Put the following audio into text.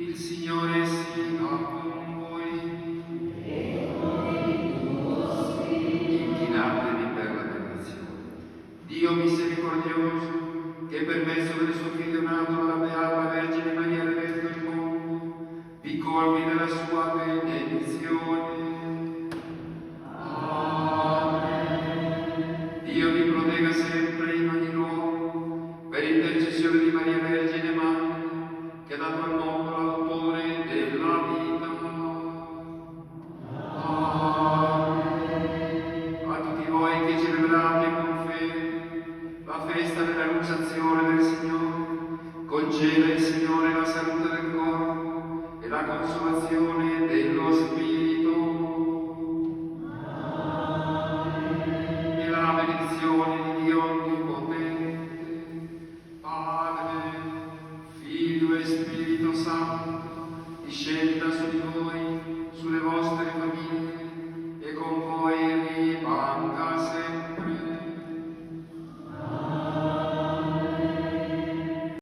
Il Signore sia con voi. Inchinatevi per la benedizione. Dio misericordioso, che per mezzo del suo Figlio nato dalla Beata Vergine Maria redento il mondo, vi colmi della sua benedizione. Amen. Dio vi protegga sempre in ogni luogo, per intercessione di Maria Vergine Madre, che ha dato al mondo l'autore della vita. Amen. A tutti voi che celebrate con fede la festa dell'annunciazione del Signore, conceda il Signore la salute del corpo e la consolazione dello Spirito. Amen. E la benedizione di Dio Onnipotente, Padre, Figlio e Spirito Santo, discenda su di voi, sulle vostre